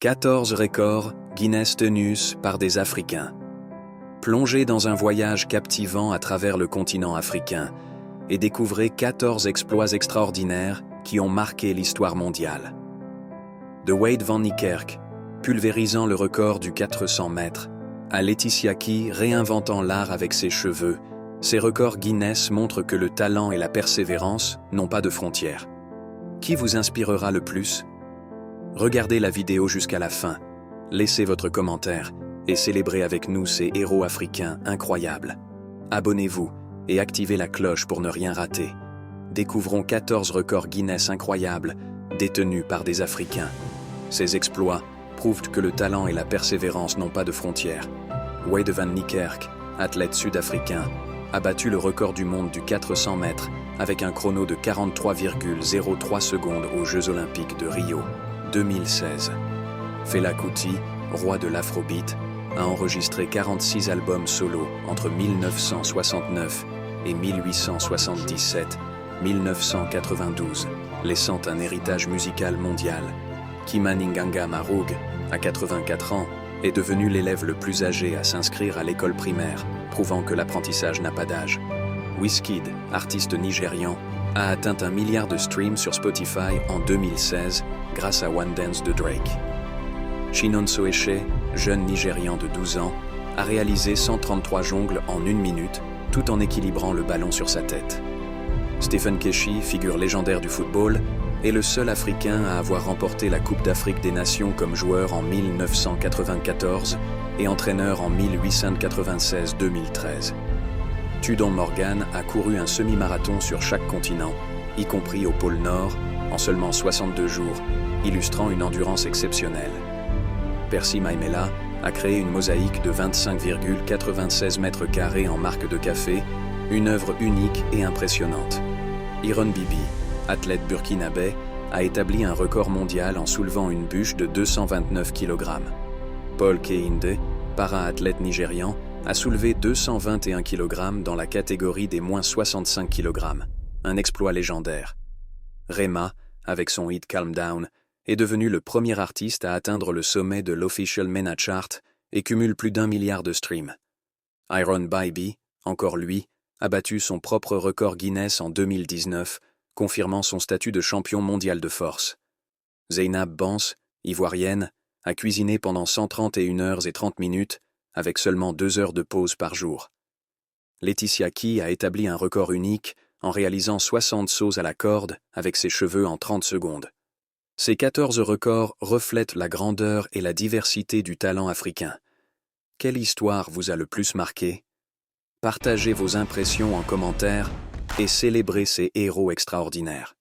14 records Guinness tenus par des Africains. Plongez dans un voyage captivant à travers le continent africain et découvrez 14 exploits extraordinaires qui ont marqué l'histoire mondiale. De Wade van Niekerk, pulvérisant le record du 400 mètres, à Laetitia Key réinventant l'art avec ses cheveux, ces records Guinness montrent que le talent et la persévérance n'ont pas de frontières. Qui vous inspirera le plus ? Regardez la vidéo jusqu'à la fin, laissez votre commentaire et célébrez avec nous ces héros africains incroyables. Abonnez-vous et activez la cloche pour ne rien rater. Découvrons 14 records Guinness incroyables détenus par des Africains. Ces exploits prouvent que le talent et la persévérance n'ont pas de frontières. Wade van Niekerk, athlète sud-africain, a battu le record du monde du 400 mètres avec un chrono de 43,03 secondes aux Jeux Olympiques de Rio 2016. Fela Kuti, roi de l'Afrobeat, a enregistré 46 albums solo entre 1969 et 1877-1992, laissant un héritage musical mondial. Kimaninganga Marug, à 84 ans, est devenu l'élève le plus âgé à s'inscrire à l'école primaire, prouvant que l'apprentissage n'a pas d'âge. Wizkid, artiste nigérian, a atteint 1 milliard de streams sur Spotify en 2016 grâce à One Dance de Drake. Chinonso Echeh, jeune Nigérian de 12 ans, a réalisé 133 jongles en 1 minute, tout en équilibrant le ballon sur sa tête. Stephen Keshi, figure légendaire du football, est le seul Africain à avoir remporté la Coupe d'Afrique des Nations comme joueur en 1994 et entraîneur en 1896-2013. Tudon Morgan a couru un semi-marathon sur chaque continent, y compris au pôle Nord, en seulement 62 jours, illustrant une endurance exceptionnelle. Percy Maimela a créé une mosaïque de 25,96 mètres carrés en marque de café, une œuvre unique et impressionnante. Iron Bibi, athlète burkinabé, a établi un record mondial en soulevant une bûche de 229 kg. Paul Kehinde, para-athlète nigérian, a soulevé 221 kg dans la catégorie des moins 65 kg, un exploit légendaire. Rema, avec son hit Calm Down, est devenu le premier artiste à atteindre le sommet de l'Official MENA Chart et cumule plus d'1 milliard de streams. Iron Bibi, encore lui, a battu son propre record Guinness en 2019, confirmant son statut de champion mondial de force. Zeynab Bans, ivoirienne, a cuisiné pendant 131 heures et 30 minutes, avec seulement 2 heures de pause par jour. Laetitia Key a établi un record unique en réalisant 60 sauts à la corde avec ses cheveux en 30 secondes. Ces 14 records reflètent la grandeur et la diversité du talent africain. Quelle histoire vous a le plus marqué ? Partagez vos impressions en commentaire et célébrez ces héros extraordinaires.